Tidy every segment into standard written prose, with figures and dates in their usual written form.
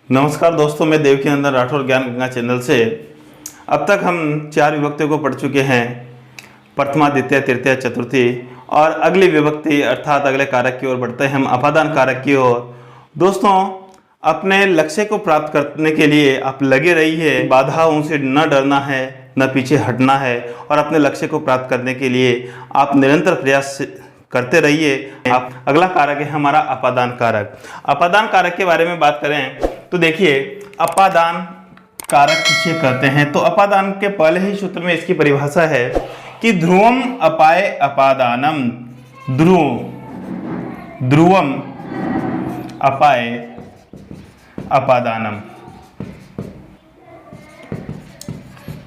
नमस्कार दोस्तों, मैं देवकीनंदन राठौर ज्ञान गंगा चैनल से। अब तक हम 4 विभक्तियों को पढ़ चुके हैं, प्रथमा, द्वितीय, तृतीय, चतुर्थी। और अगली विभक्ति अर्थात अगले कारक की ओर बढ़ते हैं हम, अपादान कारक की ओर। दोस्तों, अपने लक्ष्य को प्राप्त करने के लिए आप लगे रहिए, बाधाओं से न डरना है, न पीछे हटना है, और अपने लक्ष्य को प्राप्त करने के लिए आप निरंतर प्रयास करते रहिए। अगला कारक है हमारा अपादान कारक। अपादान कारक के बारे में बात करें तो देखिए, अपादान कारक किसे कहते हैं। तो अपादान के पहले ही सूत्र में इसकी परिभाषा है कि ध्रुवम अपाय अपादानम, ध्रुवम अपाय अपादानम।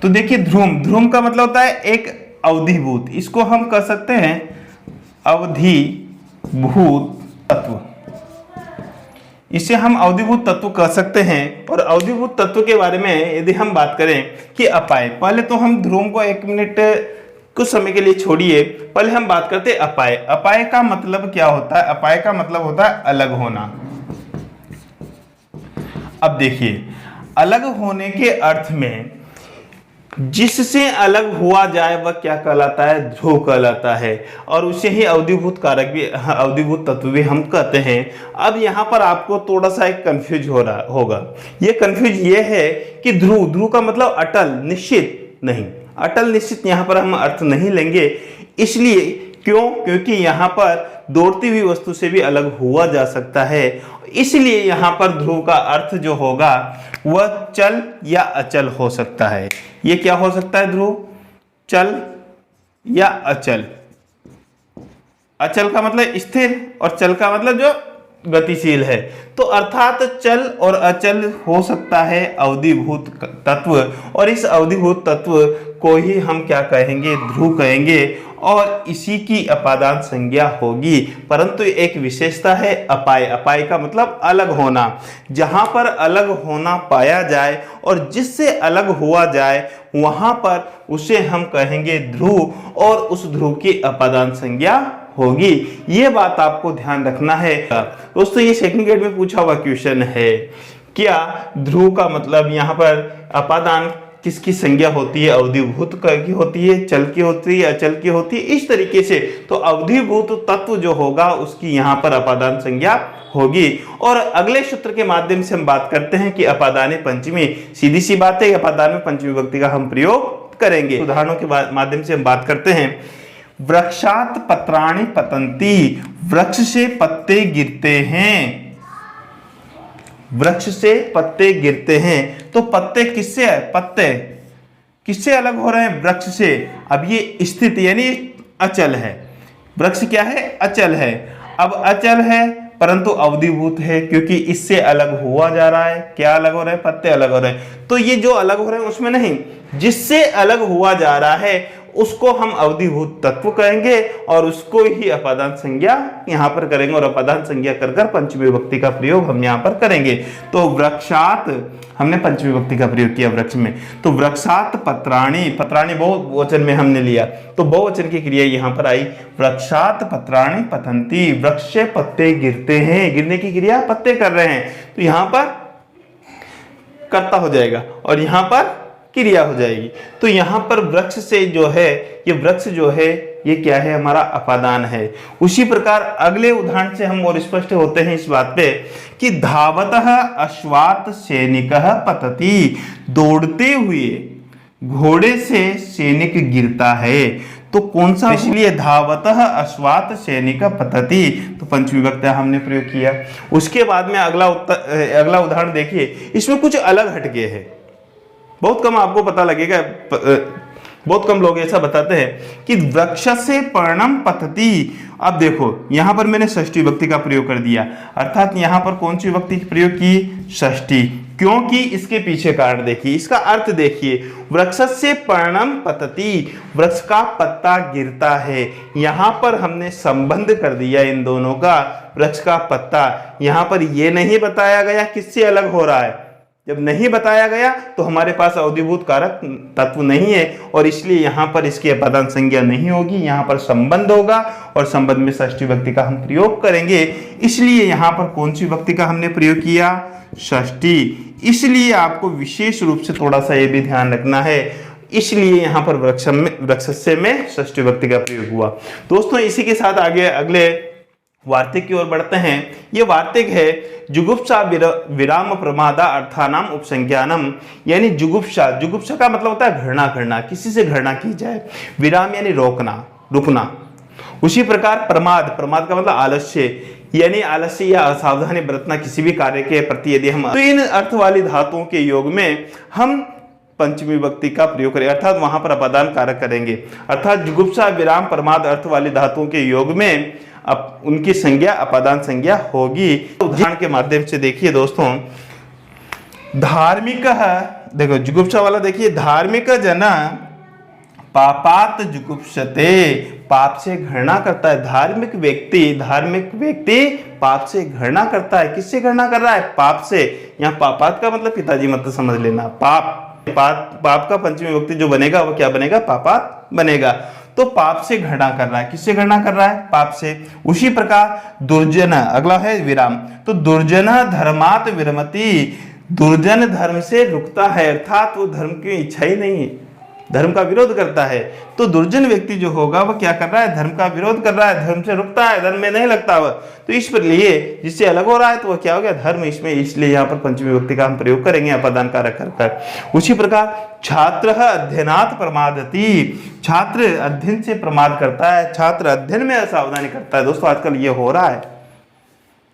तो देखिए, ध्रुवम का मतलब होता है एक अवधिभूत, इसको हम कह सकते हैं अवधिभूत तत्व। इसे हम अवधिभूत तत्व कह सकते हैं। और अवधिभूत तत्व के बारे में यदि हम बात करें कि अपाय, पहले तो हम ध्रुवम को 1 मिनट कुछ समय के लिए छोड़िए, पहले हम बात करते हैं अपाय। अपाय का मतलब क्या होता है? अपाय का मतलब होता है अलग होना। अब देखिए, अलग होने के अर्थ में जिससे अलग हुआ जाए वह क्या कहलाता है? ध्रुव कहलाता है। और उसे ही अवधिभूत कारक भी, अवधिभूत तत्व भी हम कहते हैं। अब यहाँ पर आपको थोड़ा सा एक कंफ्यूज हो रहा होगा। ये कंफ्यूज ये है कि ध्रुव का मतलब अटल, निश्चित नहीं। अटल निश्चित यहाँ पर हम अर्थ नहीं लेंगे। इसलिए क्यों? क्योंकि यहाँ पर दौड़ती हुई वस्तु से भी अलग हुआ जा सकता है। इसलिए यहाँ पर ध्रुव का अर्थ जो होगा वह चल या अचल हो सकता है। ये क्या हो सकता है? ध्रुव चल या अचल। अचल का मतलब स्थिर और चल का मतलब जो गतिशील है। तो अर्थात चल और अचल हो सकता है अवधिभूत तत्व, और इस अवधिभूत तत्व को ही हम क्या कहेंगे? ध्रुव कहेंगे। और इसी की अपादान संज्ञा होगी। परंतु एक विशेषता है अपाय। अपाय का मतलब अलग होना। जहां पर अलग होना पाया जाए और जिससे अलग हुआ जाए वहां पर उसे हम कहेंगे ध्रुव, और उस ध्रुव की अपादान संज्ञा होगी। ये बात आपको ध्यान रखना है दोस्तों। ये सेकंड ग्रेड में पूछा हुआ क्वेश्चन है। क्या ध्रुव का मतलब यहाँ पर अपादान किसकी संज्ञा होती है? अवधिभूत की होती है, चल की होती है, अचल की होती है, इस तरीके से। तो अवधिभूत तत्व जो होगा उसकी यहाँ पर अपादान संज्ञा होगी। और अगले सूत्र के माध्यम से हम बात करते हैं कि अपादाने पंचमी। सीधी सी बात है, अपादान में पंचमी विभक्ति का हम प्रयोग करेंगे। उदाहरणों के माध्यम से हम बात करते हैं। वृक्षात पत्राणि पतन्ति, वृक्ष से पत्ते गिरते हैं। वृक्ष से पत्ते गिरते हैं। तो पत्ते किससे है? पत्ते किससे अलग हो रहे हैं? वृक्ष से। अब ये स्थिति यानी अचल है। वृक्ष क्या है? अचल है। अब अचल है परंतु अवधिभूत है, क्योंकि इससे अलग हुआ जा रहा है। क्या अलग हो रहा है? पत्ते अलग हो रहे हैं। तो ये जो अलग हो रहे हैं उसमें नहीं, जिससे अलग हुआ जा रहा है उसको हम अवधिभूत तत्व कहेंगे, और उसको ही अपादान संज्ञा यहाँ पर करेंगे। और अपादान संज्ञा कर कर पंचमी विभक्ति का प्रयोग हम यहाँ पर करेंगे। तो वृक्षात, हमने पंचमी विभक्ति का प्रयोग किया वृक्ष में। तो वृक्षात पत्राणि, पत्राणि बहुवचन में हमने लिया, तो बहुवचन की क्रिया यहाँ पर आई। वृक्षात पत्राणि पतन्ति, वृक्ष से पत्ते गिरते हैं। गिरने की क्रिया पत्ते कर रहे हैं, तो यहाँ पर कर्ता हो जाएगा और यहाँ पर क्रिया हो जाएगी। तो यहाँ पर वृक्ष से जो है, ये वृक्ष जो है ये क्या है? हमारा अपादान है। उसी प्रकार अगले उदाहरण से हम और स्पष्ट होते हैं इस बात पे कि धावतः अश्वात् सैनिकः पतति, दौड़ते हुए घोड़े से सैनिक गिरता है। तो कौन सा? इसलिए धावतः अश्वात् सैनिकः पतति, तो पंचमी विभक्ति हमने प्रयोग किया। उसके बाद में अगला उदाहरण देखिए, इसमें कुछ अलग हटके है। बहुत कम आपको पता लगेगा, बहुत कम लोग ऐसा बताते हैं कि वृक्ष से पर्णम पतति। अब देखो, यहां पर मैंने षष्ठी विभक्ति का प्रयोग कर दिया, अर्थात यहां पर कौन सी विभक्ति प्रयोग की? षष्ठी। क्योंकि इसके पीछे कारण देखिए, इसका अर्थ देखिए। वृक्ष से पर्णम पतति, वृक्ष का पत्ता गिरता है। यहां पर हमने संबंध कर दिया इन दोनों का, वृक्ष का पत्ता। यहां पर यह नहीं बताया गया किससे अलग हो रहा है, जब नहीं बताया गया तो हमारे पास अवधिभूत कारक तत्व नहीं है और इसलिए यहाँ पर इसकी अपादान संज्ञा नहीं होगी, यहाँ पर संबंध होगा और संबंध में षष्ठी विभक्ति का हम प्रयोग करेंगे। इसलिए यहाँ पर कौन सी विभक्ति का हमने प्रयोग किया? षष्ठी। इसलिए आपको विशेष रूप से थोड़ा सा ये भी ध्यान रखना है, इसलिए यहाँ पर वृक्षस्य में षष्ठी विभक्ति का प्रयोग हुआ। दोस्तों इसी के साथ आगे अगले वार्तिक की ओर बढ़ते हैं। ये वार्तिक है जुगुप्सा विराम प्रमादा अर्थानाम उपसंज्ञानम, यानी जुगुप्सा, जुगुप्सा का मतलब होता है घृणा करना, किसी से घृणा की जाए। विराम यानी रोकना, रुकना। उसी प्रकार प्रमाद, प्रमाद का मतलब आलस्य, यानी आलस्य या असावधानी बरतना किसी भी कार्य के प्रति यदि हम, तो इन अर्थ वाली धातुओं के योग में हम पंचमी विभक्ति का प्रयोग करें, अर्थात वहां पर अपादान कारक करेंगे। अर्थात जुगुप्सा विराम प्रमाद अर्थ वाली धातुओं के योग में अब उनकी संज्ञा अपादान संज्ञा होगी। उदाहरण के माध्यम से देखिए दोस्तों, धार्मिक, देखो जुगुप्सा वाला देखिए, धार्मिक जना पापात जुगुप्सते, पाप से घृणा करता है। धार्मिक व्यक्ति पाप से घृणा करता है। किससे घृणा कर रहा है? पाप से। यहाँ पापात का मतलब पिताजी मत समझ लेना, पाप का पंचमी विभक्ति जो बनेगा वो क्या बनेगा? पापात बनेगा। तो पाप से घृणा कर रहा है। किससे घृणा कर रहा है? पाप से। उसी प्रकार दुर्जन, अगला है विराम, तो दुर्जन धर्मात विरमति, दुर्जन धर्म से रुकता है, अर्थात वो धर्म की इच्छा ही नहीं है, धर्म का विरोध करता है। तो दुर्जन व्यक्ति जो होगा वो क्या कर रहा है? धर्म का विरोध कर रहा है, धर्म से रुकता है, धर्म में नहीं लगता वह। तो इस पर लिए जिससे अलग हो रहा है तो वह क्या हो गया? धर्म। इसमें इसलिए यहाँ पर पंचमी विभक्ति का हम प्रयोग करेंगे अपादान कारक कर। उसी प्रकार छात्र अध्ययनात् प्रमादति, छात्र अध्ययन से प्रमाद करता है, छात्र अध्ययन में असावधानी करता है। दोस्तों आजकल ये हो रहा है,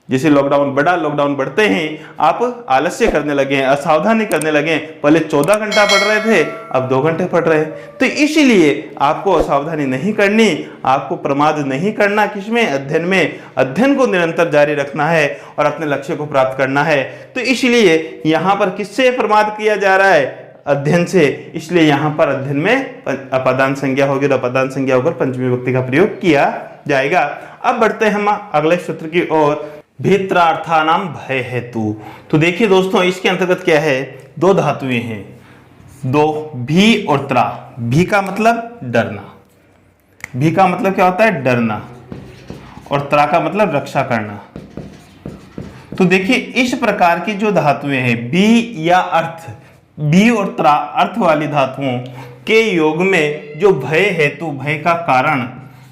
जैसे लॉकडाउन बढ़ते हैं, आप आलस्य करने लगे हैं, असावधानी करने लगे। पहले 14 घंटा पढ़ रहे थे, अब 2 घंटे पढ़ रहे हैं। तो इसीलिए आपको असावधानी नहीं करनी, आपको प्रमाद नहीं करना। किसमें? अध्ययन में। अध्ययन को निरंतर जारी रखना है और अपने लक्ष्य को प्राप्त करना है। तो इसलिए यहाँ पर किससे प्रमाद किया जा रहा है? अध्ययन से। इसलिए यहाँ पर अध्ययन में अपादान संज्ञा होगी और अपादान संज्ञा होकर पंचमी विभक्ति का प्रयोग किया जाएगा। अब बढ़ते हैं हम अगले सूत्र की ओर, भित्रार्थानाम भय हेतु। तो देखिए दोस्तों इसके अंतर्गत क्या है? 2 धातुएं हैं, 2, भी और त्रा। भी का मतलब डरना, भी का मतलब क्या होता है? डरना, और त्रा का मतलब रक्षा करना। तो देखिए इस प्रकार की जो धातुएं हैं, बी या अर्थ, बी और त्रा अर्थ वाली धातुओं के योग में जो भय हेतु, भय का कारण,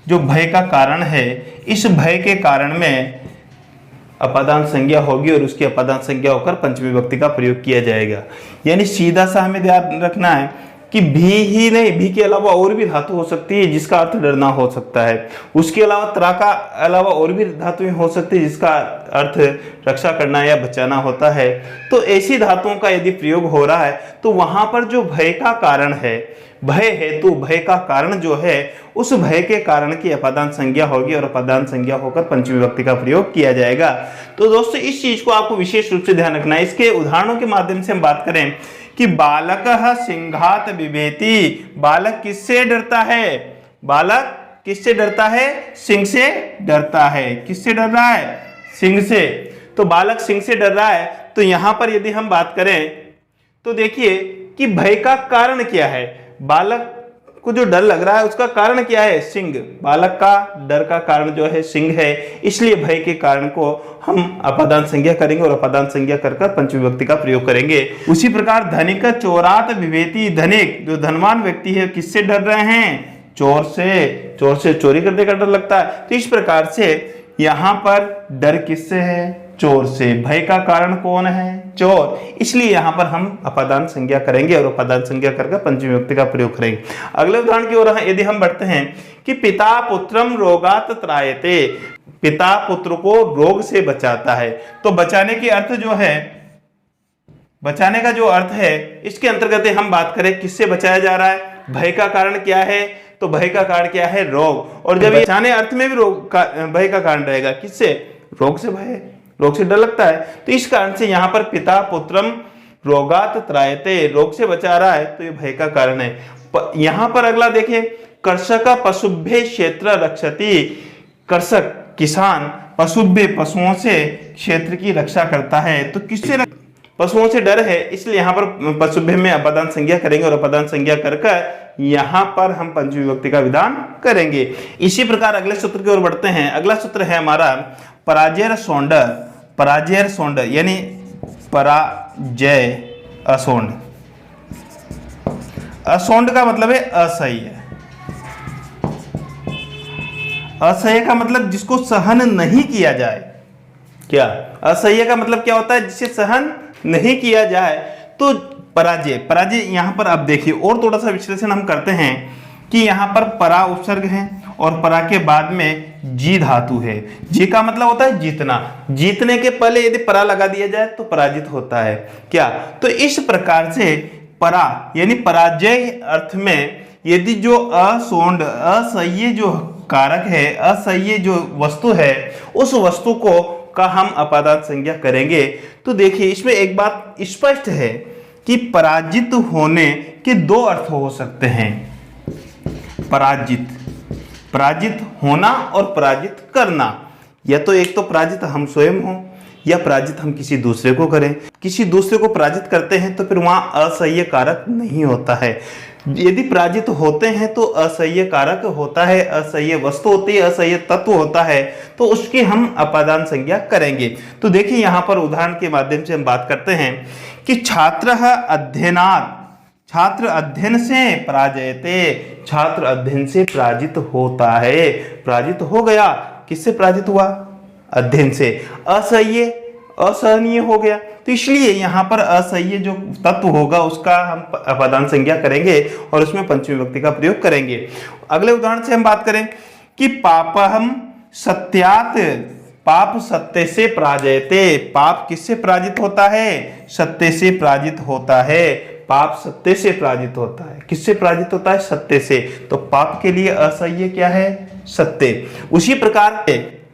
जो भय का कारण है, इस भय के कारण में अपादान संज्ञा होगी और उसकी अपादान संज्ञा होकर पंचमी विभक्ति का प्रयोग किया जाएगा। यानी सीधा सा हमें ध्यान रखना है कि भी ही नहीं, भी के अलावा और भी धातु हो सकती है जिसका अर्थ डरना हो सकता है। उसके अलावा त्रा का अलावा और भी धातुएं हो सकती है जिसका अर्थ रक्षा करना या बचाना होता है। तो ऐसी धातुओं का यदि प्रयोग हो रहा है तो वहां पर जो भय का कारण है, भय हेतु, भय का कारण जो है, उस भय के कारण की अपादान संज्ञा होगी और अपादान संज्ञा होकर पंचमी विभक्ति का प्रयोग किया जाएगा। तो दोस्तों इस चीज को आपको विशेष रूप से ध्यान रखना है। इसके उदाहरणों के माध्यम से हम बात करें कि बालक सिंहात बिभेति, बालक किससे डरता है? बालक किससे डरता है? सिंह से डरता है। किससे डर रहा है? सिंह से। तो बालक सिंह से डर रहा है। तो यहां पर यदि हम बात करें तो देखिए कि भय का कारण क्या है? बालक को जो डर लग रहा है उसका कारण क्या है? सिंह। बालक का डर का कारण जो है सिंह है, इसलिए भय के कारण को हम अपादान संज्ञा करेंगे और अपादान संज्ञा कर पंचमी विभक्ति का प्रयोग करेंगे। उसी प्रकार धनिक चोरात विभेति, धनिक जो धनवान व्यक्ति है किससे डर रहे हैं? चोर से। चोर से चोरी करने का डर लगता है। तो इस प्रकार से यहाँ पर डर किससे है? चोर से। भय का कारण कौन है? चोर। इसलिए यहाँ पर हम अपादान संज्ञा करेंगे और अपादान संज्ञा करके पंचमी विभक्ति का प्रयोग करेंगे। अगले उदाहरण की ओर यदि हम बढ़ते हैं कि पिता पुत्रम रोगात त्रायते, पिता पुत्र को रोग से बचाता है। तो बचाने की अर्थ जो है, बचाने का जो अर्थ है, इसके अंतर्गत हम बात करें किससे बचाया जा रहा है? भय का कारण क्या है? तो भय का कारण क्या है? रोग। और जब बचाने अर्थ में भी रोग का भय का कारण रहेगा, किससे? रोग से भय, रोग से डर लगता है। तो इस कारण से यहाँ पर पिता पुत्रम रोगात त्रायते, रोग से बचा रहा है, तो ये भय का कारण है। यहाँ पर अगला देखिए, कर्षक पशुभ्य क्षेत्र रक्षति, कर्षक किसान पशुभ्य पशुओं से क्षेत्र की रक्षा करता है। तो किससे? पशुओं से डर है, इसलिए यहाँ पर पशुभ्य में अपादान संज्ञा करेंगे और अपादान संज्ञा कर यहाँ पर हम पंचमी विभक्ति का विधान करेंगे। इसी प्रकार अगले सूत्र की ओर बढ़ते हैं। अगला सूत्र है हमारा पराजय सौंड, पराजय सौंड यानी पराजय असौंड। असौंड का मतलब है असह्य, असह्य का मतलब जिसको सहन नहीं किया जाए। क्या असह्य का मतलब क्या होता है? जिसे सहन नहीं किया जाए। तो पराजय, पराजय यहां पर अब देखिए और थोड़ा सा विश्लेषण हम करते हैं कि यहां पर परा उपसर्ग है और परा के बाद में जी धातु है। जी का मतलब होता है जीतना, जीतने के पहले यदि परा लगा दिया जाए तो पराजित होता है। क्या? तो इस प्रकार से परा यानी पराजय अर्थ में यदि जो असौंड, असह्य जो कारक है, असह्य जो वस्तु है, उस वस्तु को का हम अपादान संज्ञा करेंगे। तो देखिए इसमें एक बात स्पष्ट है कि पराजित होने के दो अर्थ हो सकते हैं। पराजित, पराजित होना और पराजित करना। या तो एक तो पराजित हम स्वयं हों या पराजित हम किसी दूसरे को करें। किसी दूसरे को पराजित करते हैं तो फिर वहां असह्य कारक नहीं होता है। यदि पराजित होते हैं तो असह्य कारक होता है, असह्य वस्तु होती है, असह्य तत्व होता है, तो उसकी हम अपादान संज्ञा करेंगे। तो देखिए यहाँ पर उदाहरण के माध्यम से हम बात करते हैं कि छात्र अध्ययनात्, छात्र अध्ययन से पराजयते, छात्र अध्ययन से पराजित होता है। पराजित हो गया, किससे पराजित हुआ? अध्ययन से। असह्य, असहनीय हो गया, तो इसलिए यहाँ पर असह्य जो तत्व होगा उसका हम अपादान संज्ञा करेंगे और उसमें पंचमी विभक्ति का प्रयोग करेंगे। अगले उदाहरण से हम बात करें कि पापहम सत्यात्, पाप सत्य से पराजयते। पाप किससे पराजित होता है? सत्य से पराजित होता है। पाप सत्य से पराजित होता है। किससे पराजित होता है? सत्य से। तो पाप के लिए असह्य क्या है? सत्य। उसी प्रकार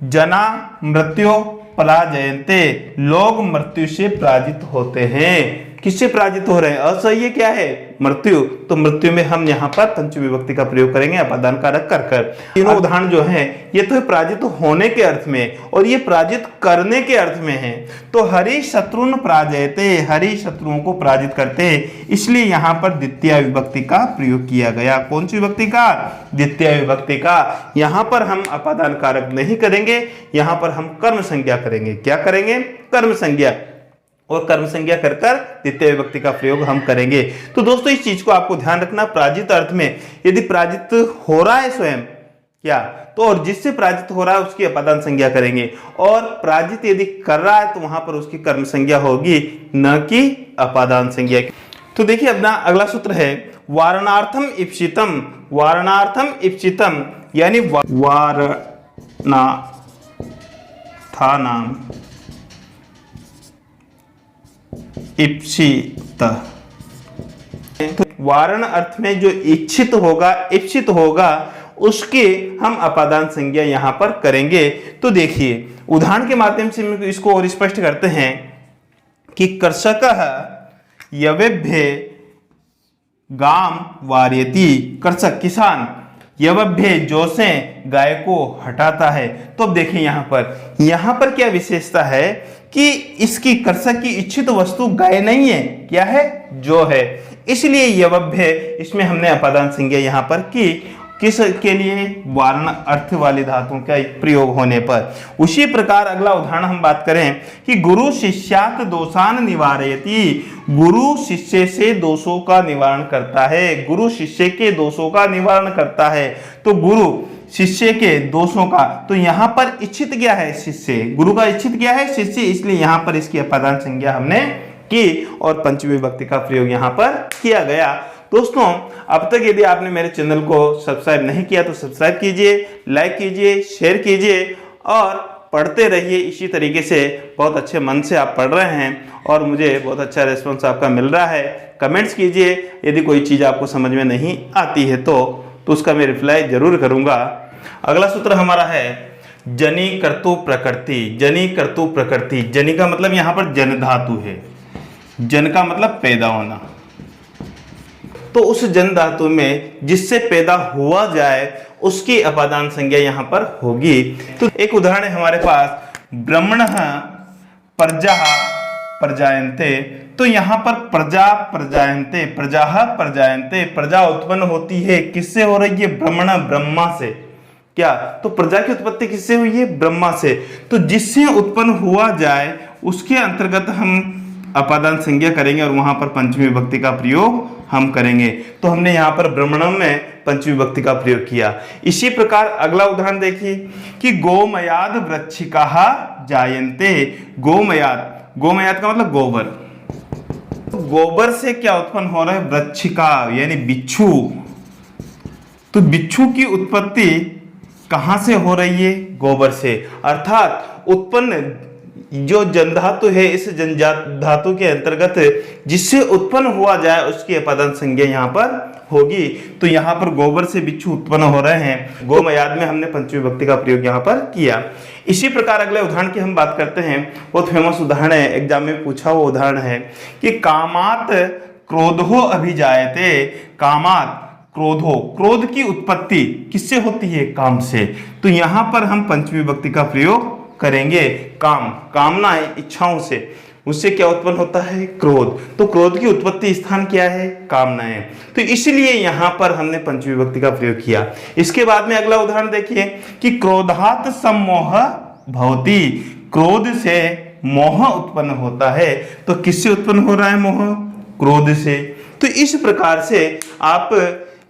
जना मृत्यु पराजयन्ते, लोग मृत्यु से पराजित होते हैं। किससे पराजित हो रहे हैं? असह्य क्या है? मृत्यु। तो मृत्यु में हम यहाँ पर पंचमी विभक्ति का प्रयोग करेंगे अपादान कारक कर कर। तीनों उदाहरण जो हैं ये तो पराजित होने के अर्थ में और ये पराजित करने के अर्थ में है। तो हरि शत्रुन पराजयते, हरि शत्रुओं को पराजित करते हैं, इसलिए यहाँ पर द्वितीय विभक्ति का प्रयोग किया गया। कौन सी विभक्ति का? द्वितीय विभक्ति का। यहाँ पर हम अपादान कारक नहीं करेंगे, यहाँ पर हम कर्म संज्ञा करेंगे। क्या करेंगे? कर्म संज्ञा। और कर्म संज्ञा कर कर द्वितीय विभक्ति का प्रयोग हम करेंगे। तो दोस्तों इस चीज को आपको ध्यान रखना, पराजित अर्थ में यदि पराजित हो रहा है स्वयं क्या, तो और जिससे पराजित हो रहा है उसकी अपादान संज्ञा करेंगे, और पराजित यदि कर रहा है तो वहां पर उसकी कर्म संज्ञा होगी, न कि अपादान संज्ञा। तो देखिए अपना अगला सूत्र है वारणार्थम इप्सितम, वारणार्थम इप्सितम यानी वारणार्थानाम इप्सित। तो वारण अर्थ में जो इच्छित होगा, इप्सित होगा, उसके हम अपादान संज्ञा यहां पर करेंगे। तो देखिए उदाहरण के माध्यम से इसको और स्पष्ट करते हैं कि कर्षकः यवेभ्य गाम वार्यति, कर्षक किसान, यवभ्य जो से गाय को हटाता है। तो अब देखिए यहां पर क्या विशेषता है कि इसकी कर्षक की इच्छित वस्तु गाय नहीं है, क्या है? जो है। इसलिए यवभ्य इसमें हमने अपादान संज्ञा यहां पर की। किस के लिए? वारण अर्थ वाली धातुओं का प्रयोग होने पर। उसी प्रकार अगला उदाहरण हम बात करें कि गुरु शिष्यात् दोषान निवारयति, गुरु शिष्य से दोषों का निवारण करता है। गुरु शिष्य के दोषों का निवारण करता है। तो गुरु शिष्य के दोषों का, तो यहाँ पर इच्छित क्या है? शिष्य। गुरु का इच्छित क्या है? शिष्य। इसलिए यहाँ पर इसकी अपादान संज्ञा हमने की और पंचमी विभक्ति का प्रयोग यहाँ पर किया गया। दोस्तों अब तक यदि आपने मेरे चैनल को सब्सक्राइब नहीं किया तो सब्सक्राइब कीजिए, लाइक कीजिए, शेयर कीजिए और पढ़ते रहिए। इसी तरीके से बहुत अच्छे मन से आप पढ़ रहे हैं और मुझे बहुत अच्छा रिस्पॉन्स आपका मिल रहा है। कमेंट्स कीजिए, यदि कोई चीज़ आपको समझ में नहीं आती है तो उसका मैं रिप्लाई जरूर करूंगा। अगला सूत्र हमारा है जनि कर्तु प्रकृति, जनि कर्तु प्रकृति। जनि का मतलब यहाँ पर जन धातु है, जन का मतलब पैदा होना। तो उस जन धातु में जिससे पैदा हुआ जाए उसकी अपादान संज्ञा यहाँ पर होगी। तो एक उदाहरण है हमारे पास ब्रह्मणः प्रजा प्रजायन्ते, तो यहाँ पर प्रजा प्रजायन्ते, प्रजाः प्रजायन्ते, प्रजा उत्पन्न होती है, किससे हो रही है? ब्रह्मण, ब्रह्मा से। क्या? तो प्रजा की उत्पत्ति किससे हुई है? ब्रह्मा से। तो जिससे उत्पन्न हुआ जाए उसके अंतर्गत हम अपादान संज्ञा करेंगे और वहां पर पंचमी विभक्ति का प्रयोग हम करेंगे। तो हमने यहाँ पर ब्रह्मणम में पंचमी विभक्ति का प्रयोग किया। इसी प्रकार अगला उदाहरण देखिए कि गोमयाद वृश्चिकाः जायन्ते। गोमयाद, गोमयाद का मतलब गोबर। गोबर से क्या उत्पन्न हो रहा है? वृश्चिका यानी बिच्छू। तो बिच्छू की उत्पत्ति कहां से हो रही है? गोबर से। अर्थात उत्पन्न जो जन धातु है, इस जन धातु के अंतर्गत जिससे उत्पन्न हुआ जाए उसकी अपादान संज्ञा यहाँ पर होगी। तो यहाँ पर गोबर से बिच्छू उत्पन्न हो रहे हैं। गोमयाद में हमने पंचमी विभक्ति का प्रयोग यहाँ पर किया। इसी प्रकार अगले उदाहरण की हम बात करते हैं। बहुत फेमस उदाहरण है, एग्जाम में पूछा हुआ उदाहरण है कि कामात क्रोधो अभिजायते। कामात क्रोधो, क्रोध की उत्पत्ति किससे होती है? काम से। तो यहाँ पर हम पंचमी विभक्ति का प्रयोग करेंगे। काम, कामनाएं, इच्छाओं से, उससे क्या उत्पन्न होता है? क्रोध। तो क्रोध की उत्पत्ति स्थान क्या है? कामनाएं। तो इसलिए यहां पर हमने पंचमी विभक्ति का प्रयोग किया। इसके बाद में अगला उदाहरण देखिए कि क्रोधात सम्मोह भवति। क्रोध से मोह उत्पन्न होता है। तो किससे उत्पन्न हो रहा है मोह? क्रोध से। तो इस प्रकार से आप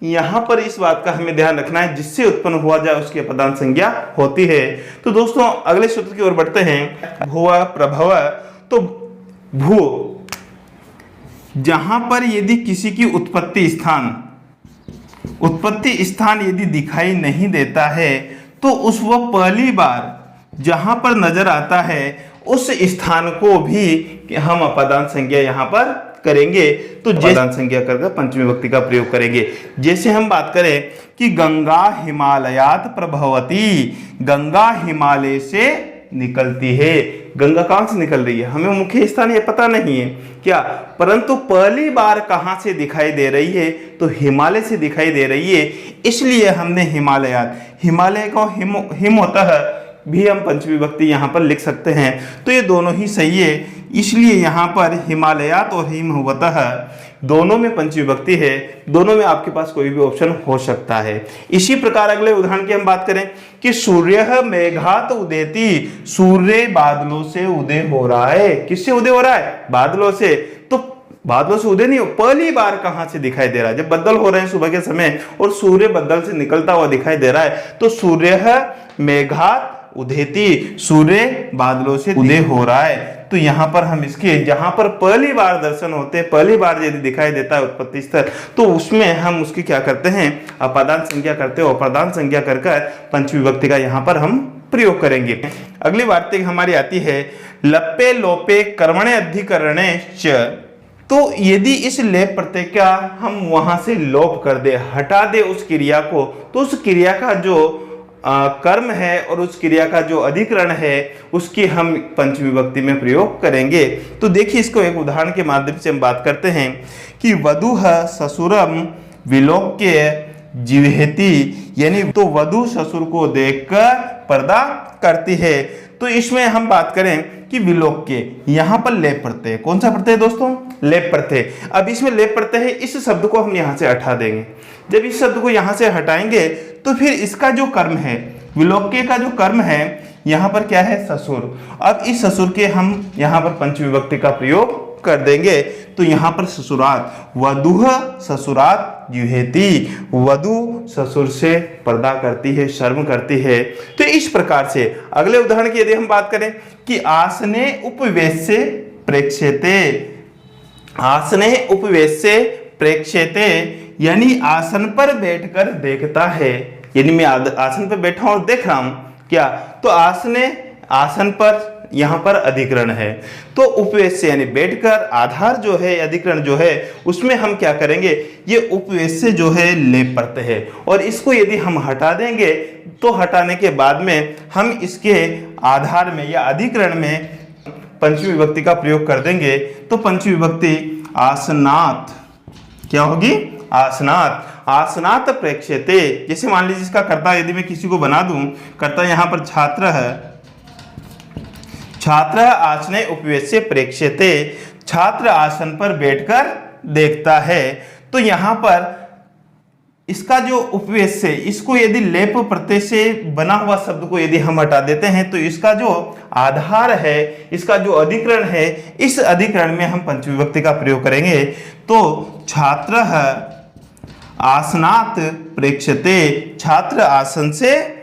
यहां पर इस बात का हमें ध्यान रखना है, जिससे उत्पन्न हुआ जाए उसकी अपदान संज्ञा होती है। तो दोस्तों अगले सूत्र की ओर बढ़ते हैं। भुव प्रभव। तो भू, जहां पर यदि किसी की उत्पत्ति स्थान यदि दिखाई नहीं देता है तो उस वह पहली बार जहां पर नजर आता है उस स्थान को भी हम अपदान संज्ञा यहां पर करेंगे। तो अपदान संज्ञा करके पंचमी विभक्ति का प्रयोग करेंगे। जैसे हम बात करें कि गंगा हिमालयात प्रभवती। गंगा हिमालय से निकलती है। गंगा कहां से निकल रही है? हमें मुख्य स्थान ये पता नहीं है क्या, परंतु पहली बार कहां से दिखाई दे रही है? तो हिमालय से दिखाई दे रही है। इसलिए हमने हिमालयात, हिमालय को हिमोतः भी हम पंचमी विभक्ति यहाँ पर लिख सकते हैं। तो ये दोनों ही सही है। इसलिए यहाँ पर हिमालयात और हिमवतः दोनों में पंचमी विभक्ति है। दोनों में आपके पास कोई भी ऑप्शन हो सकता है। इसी प्रकार अगले उदाहरण की हम बात करें कि सूर्य मेघात उदेति। सूर्य बादलों से उदय हो रहा है। किससे उदय हो रहा है? बादलों से। तो बादलों से उदय नहीं हो, पहली बार कहां से दिखाई दे रहा है? जब बदल हो रहे हैं सुबह के समय और सूर्य बदल से निकलता हुआ दिखाई दे रहा है। तो सूर्य मेघात उदेति, सूर्य बादलों से उदय हो रहा है। तो यहाँ पर हम इसके, जहां पर पहली बार दर्शन होते हैं, पहली बार यदि दिखाई देता है उत्पत्ति स्थल, तो उसमें हम उसकी क्या करते हैं? अपादान संज्ञा करते हैं। अपादान संज्ञा कर पंचमी विभक्ति का यहाँ पर हम प्रयोग करेंगे। अगली वार्तिक हमारी आती है लप्पे लोपे कर्मणे अधिकरणे च। तो यदि इस लेप प्रत्यय का हम वहां से लोप कर दे, हटा दे उस क्रिया को, तो उस क्रिया का जो कर्म है और उस क्रिया का जो अधिकरण है उसकी हम पंचमी विभक्ति में प्रयोग करेंगे। तो देखिए इसको एक उदाहरण के माध्यम से हम बात करते हैं कि वधूः ससुरम विलोक्य जीवहेति। यानी तो वधू ससुर को देखकर पर्दा करती है। तो इसमें हम बात करें कि विलोक्य, यहाँ पर लेप प्रत्यय, कौन सा प्रत्यय दोस्तों? लेप प्रत्यय। अब इसमें लेप प्रत्यय है, इस शब्द को हम यहाँ से हटा देंगे। जब इस शब्द को यहाँ से हटाएंगे तो फिर इसका जो कर्म है, विलोक्य का जो कर्म है, यहाँ पर क्या है? ससुर। अब इस ससुर के हम यहाँ पर पंचमी विभक्ति का प्रयोग कर देंगे। तो यहाँ पर ससुरात, वधूः ससुरात जुहेति। वधू ससुर से पर्दा करती है, शर्म करती है। तो इस प्रकार से अगले उदाहरण की यदि हम बात करें कि आसने उपवेश्य प्रेक्ष्यते। आसने उपवेश्य प्रेक्ष्यते यानी आसन पर बैठकर देखता है। यानी मैं आसन पर बैठा और देख रहा हूं क्या? तो आसने, आसन पर यहाँ पर अधिकरण है। तो उपवेश्य यानी बैठकर, आधार जो है, अधिकरण जो है, उसमें हम क्या करेंगे? ये उपवेश्य जो है लेप प्रत्यय है और इसको यदि हम हटा देंगे तो हटाने के बाद में हम इसके आधार में या अधिकरण में पंचमी विभक्ति का प्रयोग कर देंगे। तो पंचमी विभक्ति आसनात क्या होगी? आसनात। आसनात प्रेक्ष्यते। जैसे मान लीजिए इसका कर्ता यदि मैं किसी को बना दूं, कर्ता यहाँ पर छात्र है, छात्र आसने उपवेश्य प्रेक्ष्यते, छात्र आसन पर बैठकर देखता है। तो यहाँ पर इसका जो उपवेश्य, इसको यदि लेप प्रत्यय से बना हुआ शब्द को यदि हम हटा देते हैं तो इसका जो आधार है, इसका जो अधिकरण है, इस अधिकरण में हम पंचमी विभक्ति का प्रयोग करेंगे। तो छात्र आसनात् प्रेक्ष्यते, छात्र आसन से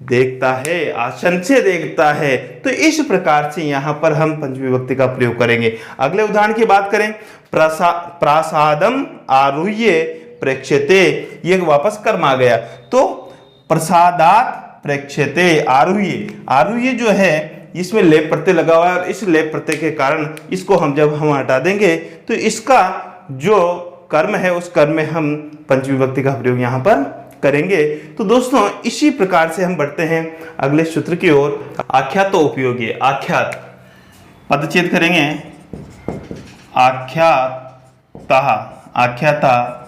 देखता है, आसन से देखता है। तो इस प्रकार से यहाँ पर हम पंचमी विभक्ति का प्रयोग करेंगे। अगले उदाहरण की बात करें, प्रासादम आरुह्य प्रेक्ष्यते, ये वापस कर्म आ गया। तो प्रसादात प्रेक्ष्यते, आरुह्य, आरुह्य जो है इसमें लेप प्रत्यय लगा हुआ है और इस लेप प्रत्यय के कारण इसको जब हम हटा देंगे तो इसका जो कर्म है उस कर्म में हम पंचमी विभक्ति का प्रयोग यहाँ पर करेंगे। तो दोस्तों इसी प्रकार से हम बढ़ते हैं अगले सूत्र की ओर। आख्यात उपयोगी, आख्यात पदच्छेद करेंगे, आख्याता, आख्याता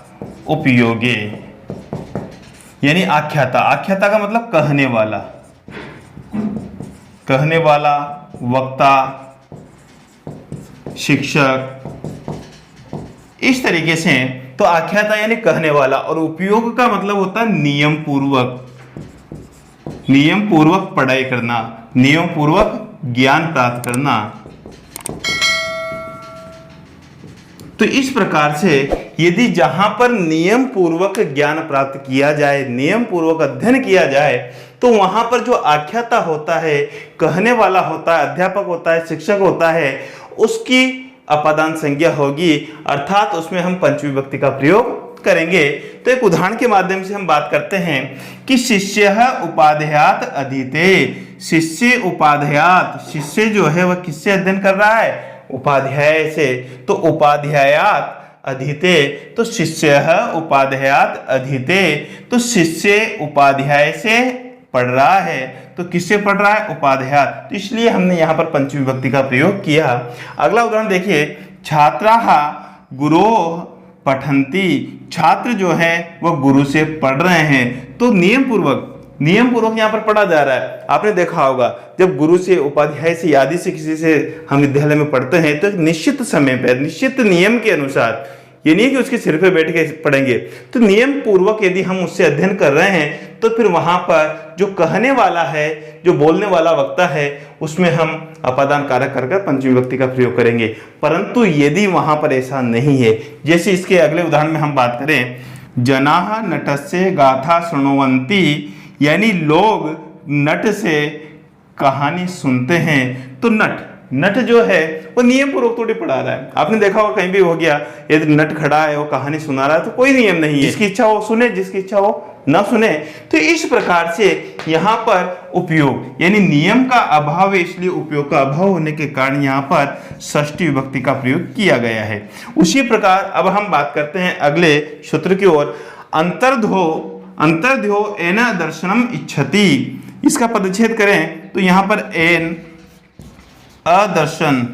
उपयोगे, यानी आख्याता, आख्याता का मतलब कहने वाला, कहने वाला, वक्ता, शिक्षक, इस तरीके से। तो आख्याता यानी कहने वाला, और उपयोग का मतलब होता है नियम पूर्वक, नियम पूर्वक पढ़ाई करना, नियम पूर्वक ज्ञान प्राप्त करना। तो इस प्रकार से यदि जहां पर नियम पूर्वक ज्ञान प्राप्त किया जाए, नियम पूर्वक अध्ययन किया जाए, तो वहां पर जो आख्याता होता है, कहने वाला होता है, अध्यापक होता है, शिक्षक होता है, उसकी अपादान संज्ञा होगी, अर्थात उसमें हम पंचमी विभक्ति का प्रयोग करेंगे। तो एक उदाहरण के माध्यम से हम बात करते हैं कि शिष्यः उपाध्यायात् अधीते, शिष्य उपाध्यायात्, शिष्य जो है वह किससे अध्ययन कर रहा है? उपाध्याय से। तो उपाध्यायात् अधीते, तो शिष्यः उपाध्यायात् अधीते, तो शिष्य उपाध्याय से पढ़ रहा है। तो किससे पढ़ रहा है? उपाध्यायात्। तो इसलिए हमने यहाँ पर पंचमी विभक्ति का प्रयोग किया। अगला उदाहरण देखिए, छात्राः गुरोः पठन्ति, छात्र जो है वह गुरु से पढ़ रहे हैं। तो नियम पूर्वक यहाँ पर पढ़ा जा रहा है। आपने देखा होगा जब गुरु से, उपाध्याय से, आदि से किसी से हम विद्यालय में पढ़ते हैं तो एक निश्चित समय पर, निश्चित नियम के अनुसार, ये नहीं कि उसके सिर पे बैठ के पढ़ेंगे। तो नियम पूर्वक यदि हम उससे अध्ययन कर रहे हैं तो फिर वहां पर जो कहने वाला है, जो बोलने वाला वक्ता है, उसमें हम अपादान कारक कर पंचमी विभक्ति का प्रयोग करेंगे। परंतु यदि वहां पर ऐसा नहीं है, जैसे इसके अगले उदाहरण में हम बात करें, जनाः नटस्य गाथा शृण्वन्ति, यानी लोग नट से कहानी सुनते हैं। तो नट जो है वो नियम पूर्वक थोड़ी पढ़ा रहा है। आपने देखा होगा कहीं भी हो गया, यदि नट खड़ा है वो कहानी सुना रहा है तो कोई नियम नहीं है, जिसकी इच्छा हो सुने, जिसकी इच्छा हो ना सुने। तो इस प्रकार से यहाँ पर उपयोग यानी नियम का अभाव है, इसलिए उपयोग का अभाव होने के कारण यहाँ पर षष्ठी विभक्ति का प्रयोग किया गया है। उसी प्रकार अब हम बात करते हैं अगले सूत्र की ओर। अंतर्ध्यो एन दर्शनम इच्छति, इसका पदच्छेद करें तो यहाँ पर एन अदर्शन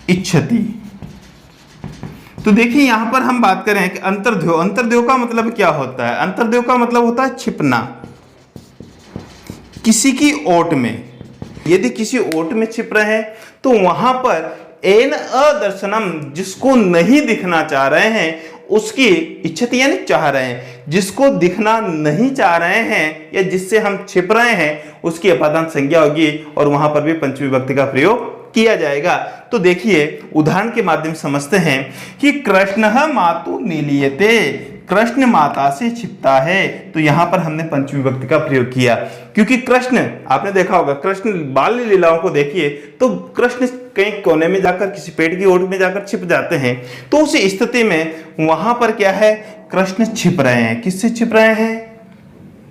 इच्छति। तो देखिए यहां पर हम बात करें कि अंतर्ध्यो, अंतर्ध्यो का मतलब क्या होता है? अंतर्ध्यो का मतलब होता है छिपना, किसी की ओट में। यदि किसी ओट में छिप रहे हैं तो वहां पर एन अदर्शनम, जिसको नहीं दिखना चाह रहे हैं उसकी इच्छति यानी चाह रहे हैं, जिसको दिखना नहीं चाह रहे हैं या जिससे हम छिप रहे हैं उसकी अपादान संज्ञा होगी और वहां पर भी पंचमी विभक्ति का प्रयोग किया जाएगा। तो देखिए उदाहरण के माध्यम से समझते हैं कि कृष्णः मातु नीलीयते, कृष्ण माता से छिपता है। तो यहां पर हमने पंचमी विभक्ति का प्रयोग किया, क्योंकि कृष्ण, आपने देखा होगा कृष्ण बाल लीलाओं को देखिए तो कृष्ण कहीं कोने में जाकर, किसी पेड़ की ओट में जाकर छिप जाते हैं। तो उस स्थिति में वहां पर क्या है? कृष्ण छिप रहे हैं। किससे छिप रहे हैं?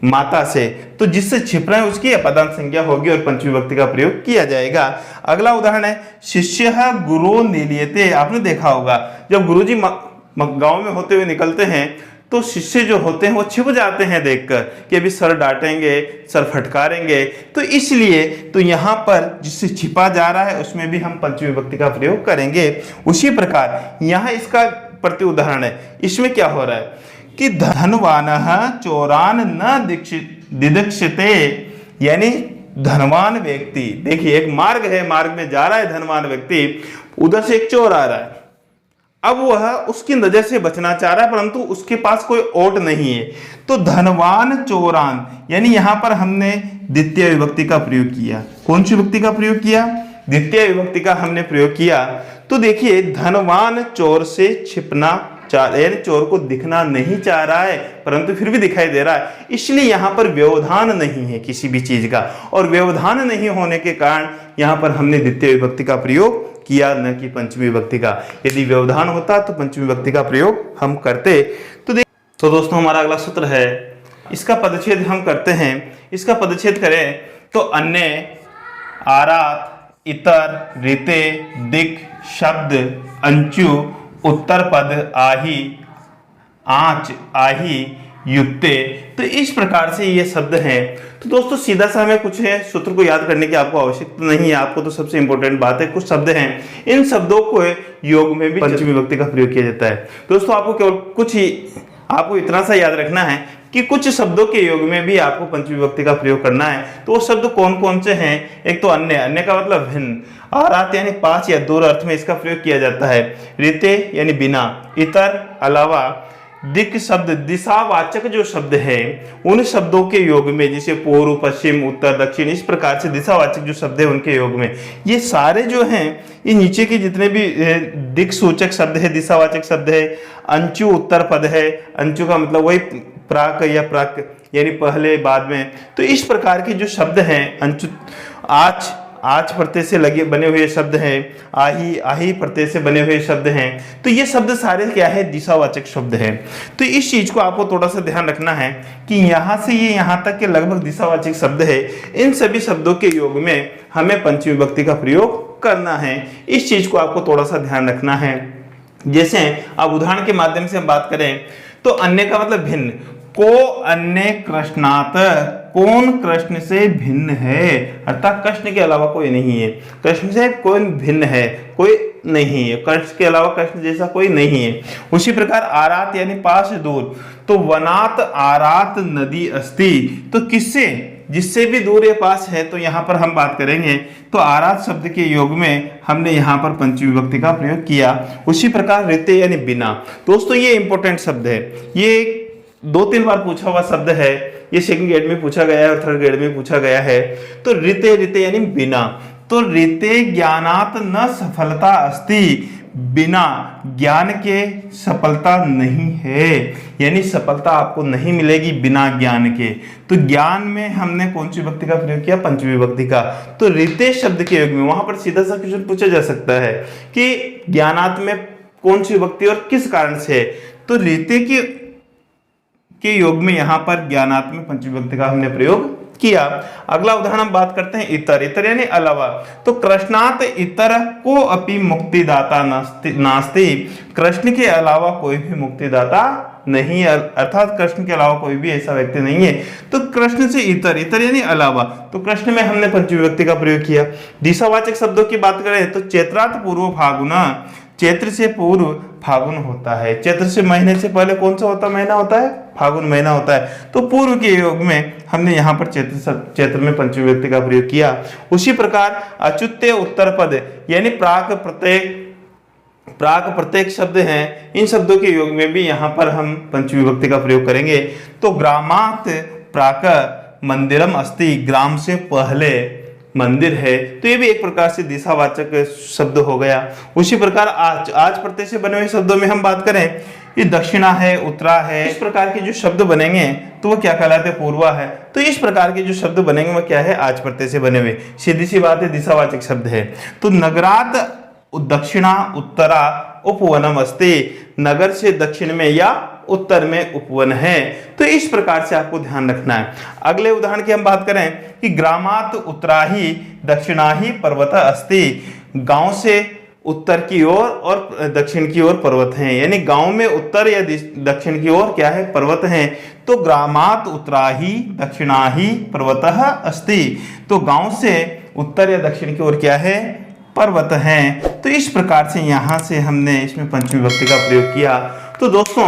माता से। तो जिससे छिप रहे हैं उसकी अपादान संज्ञा होगी और पंचमी विभक्ति का प्रयोग किया जाएगा। अगला उदाहरण है, शिष्यः गुरो नीलीयते। आपने देखा होगा जब गुरुजी गांव में होते हुए निकलते हैं तो शिष्य जो होते हैं वो छिप जाते हैं देखकर कि अभी सर डांटेंगे, सर फटकारेंगे। तो इसलिए तो यहाँ पर जिससे छिपा जा रहा है उसमें भी हम पंचमी विभक्ति का प्रयोग करेंगे। उसी प्रकार यहाँ इसका प्रति उदाहरण है। इसमें क्या हो रहा है कि धनवानः चोरान न दिदीक्षते, यानी धनवान व्यक्ति, देखिए एक मार्ग है, मार्ग में जा रहा है धनवान व्यक्ति, उधर से एक चोर आ रहा है। अब वह उसकी नजर से बचना चाह रहा है परंतु उसके पास कोई ओट नहीं है। तो धनवान चोरान, यानी यहां पर हमने द्वितीय विभक्ति का प्रयोग किया। कौन सी विभक्ति का प्रयोग किया? द्वितीय विभक्ति का हमने प्रयोग किया। तो देखिए धनवान चोर से छिपना यानी चोर को दिखना नहीं चाह रहा है परंतु फिर भी दिखाई दे रहा है, इसलिए यहाँ पर व्यवधान नहीं है किसी भी चीज का, और व्यवधान नहीं होने के कारण यहाँ पर हमने द्वितीय विभक्ति का प्रयोग किया, न कि पंचमी विभक्ति का। यदि व्यवधान होता तो पंचमी विभक्ति का प्रयोग हम करते। तो दोस्तों हमारा अगला सूत्र है, इसका पदच्छेद हम करते हैं। इसका पदच्छेद करें तो अन्य, आरात, इतर, ऋते, दिक्, शब्द, अंचु, उत्तर पद, आही, आंच, आही, युक्ते। तो इस प्रकार से ये शब्द हैं। तो दोस्तों सीधा सा हमें कुछ है सूत्र को याद करने की आपको आवश्यकता नहीं है, आपको तो सबसे इंपॉर्टेंट बात है कुछ शब्द हैं, इन शब्दों को योग में भी पंचमी विभक्ति का प्रयोग किया जाता है। दोस्तों आपको केवल कुछ ही, आपको इतना सा याद रखना है कि कुछ शब्दों के योग में भी आपको पंचमी विभक्ति का प्रयोग करना है। तो वो शब्द कौन कौन से हैं? एक तो अन्य, अन्य का मतलब भिन्न, आरात यानी पांच या दूर अर्थ में इसका प्रयोग किया जाता है, ऋते यानी बिना, इतर अलावा, दिक् शब्द दिशावाचक जो शब्द है उन शब्दों के योग में, जैसे पूर्व, पश्चिम, उत्तर, दक्षिण, इस प्रकार से दिशावाचक जो शब्द है उनके योग में ये सारे जो हैं, ये नीचे के जितने भी दिक् सूचक शब्द है, दिशावाचक शब्द है, अंचु उत्तर पद है, अंचु का मतलब वही प्राक या प्राक यानी पहले बाद में। तो इस प्रकार के जो शब्द हैं, अंचु, आच, आच प्रत्यय से लगे बने हुए शब्द हैं, आही, आही प्रत्यय से बने हुए शब्द हैं। तो ये शब्द सारे क्या है? दिशावाचक शब्द हैं। तो इस चीज को आपको थोड़ा सा ध्यान रखना है कि यहाँ से ये यहाँ तक के लगभग दिशावाचक शब्द है, इन सभी शब्दों के योग में हमें पंचमी विभक्ति का प्रयोग करना है। इस चीज को आपको थोड़ा सा ध्यान रखना है। जैसे अब उदाहरण के माध्यम से हम बात करें तो अन्य का मतलब भिन्न, को अन्य कृष्णात, कौन कृष्ण से भिन्न है, अर्थात कृष्ण के अलावा कोई नहीं है, कृष्ण से कोई भिन्न है, कोई नहीं है, कृष्ण के अलावा कृष्ण जैसा कोई नहीं है। उसी प्रकार आरात यानी पास दूर, तो वनात आरात नदी अस्ति, तो किससे? जिससे भी दूर या पास है। तो यहाँ पर हम बात करेंगे तो आरात शब्द के योग में हमने यहाँ पर पंचमी विभक्ति का प्रयोग किया। उसी प्रकार ऋते यानी बिना। दोस्तों ये इंपॉर्टेंट शब्द है, ये 2-3 बार पूछा हुआ शब्द है, ये सेकंड ग्रेड में पूछा गया है और थर्ड ग्रेड में पूछा गया है। तो ऋते, ऋते यानी बिना, तो ऋते ज्ञानात न सफलता अस्ति, बिना ज्ञान के सफलता नहीं है, यानी सफलता आपको नहीं मिलेगी बिना ज्ञान के। तो ज्ञान में हमने कौन सी विभक्ति का प्रयोग किया? पंचमी विभक्ति का। तो ऋते शब्द के योग में वहां पर सीधा सा क्वेश्चन पूछा जा सकता है कि ज्ञानात में कौन सी विभक्ति और किस कारण से? तो ऋते के योग में यहाँ पर ज्ञानात में पंचमी विभक्ति का हमने प्रयोग किया। अगला उदाहरण हम बात करते हैं इतर, इतर यानी अलावा। तो कृष्णात इतर को अपि मुक्तिदाता नास्ति, कृष्ण के अलावा कोई भी मुक्तिदाता नहीं है, अर्थात कृष्ण के अलावा कोई भी ऐसा व्यक्ति नहीं है। तो कृष्ण से इतर, इतर यानी अलावा, तो कृष्ण में हमने पंचमी विभक्ति का प्रयोग किया। दिशावाचक शब्दों की बात करें तो चैत्रात पूर्व फागुना, चैत्र से पूर्व फागुन होता है। चैत्र से महीने से पहले कौन सा होता महीना होता है? फागुन महीना होता है। तो पूर्व के योग में हमने यहाँ पर चैत्र में पंचमी विभक्ति का प्रयोग किया। उसी प्रकार अच्युत्य उत्तर पद यानी प्राक प्रत्येक शब्द हैं, इन शब्दों के योग में भी यहाँ पर हम पंचमी विभक्ति का प्रयोग करेंगे। तो ग्रामात प्राक मंदिरम अस्ति, ग्राम से पहले मंदिर है, तो ये भी एक प्रकार से दिशावाचक शब्द हो गया। उसी प्रकार आज, आज प्रत्यय से बने हुए शब्दों में हम बात करें, ये दक्षिणा है, उत्तरा है, इस प्रकार के जो शब्द बनेंगे तो वो क्या कहलाते हैं? पूर्वा है। तो इस प्रकार के जो शब्द बनेंगे वो क्या है? आज प्रत्यय से बने हुए, सीधी सी बात है, दिशावाचक शब्द है। तो नगरात दक्षिणा उत्तरा उपवनम अस्ति, नगर से दक्षिण में या उत्तर में उपवन है। तो इस प्रकार से आपको ध्यान रखना है। अगले उदाहरण की हम बात करें कि ग्रामात उत्तराही दक्षिणाही पर्वत अस्ति, गांव से उत्तर की ओर और दक्षिण की ओर पर्वत हैं, यानी गांव में उत्तर या दक्षिण की ओर क्या है? पर्वत हैं। तो ग्रामात उत्तराही दक्षिणाही पर्वतः अस्ति, तो गांव से उत्तर या दक्षिण की ओर क्या है? पर्वत हैं। तो इस प्रकार से यहाँ से हमने इसमें पंचमी विभक्ति का प्रयोग किया। तो दोस्तों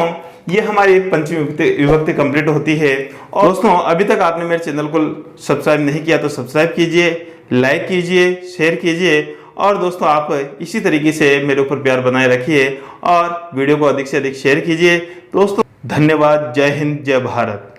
ये हमारी पंचमी विभक्ति कंप्लीट होती है। और दोस्तों अभी तक आपने मेरे चैनल को सब्सक्राइब नहीं किया तो सब्सक्राइब कीजिए, लाइक कीजिए, शेयर कीजिए और दोस्तों आप इसी तरीके से मेरे ऊपर प्यार बनाए रखिए और वीडियो को अधिक से अधिक शेयर कीजिए। दोस्तों धन्यवाद। जय हिंद, जय भारत।